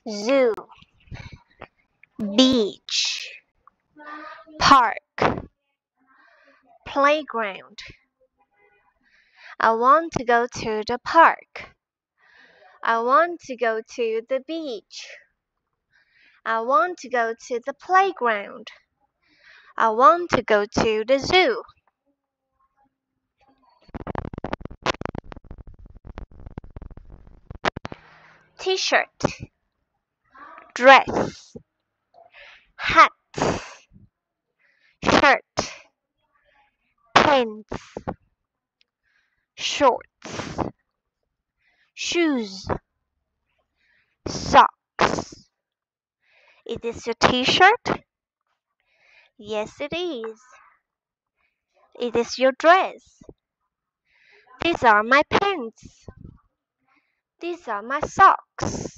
zoo, beach, park, playground. I want to go to the park. I want to go to the beach. I want to go to the playground. I want to go to the zoo. T-shirt, dress, hat, shirt, pants, shorts, shoes, socks. Is this your t-shirt? Yes, it is. It is your dress. These are my pants. These are my socks.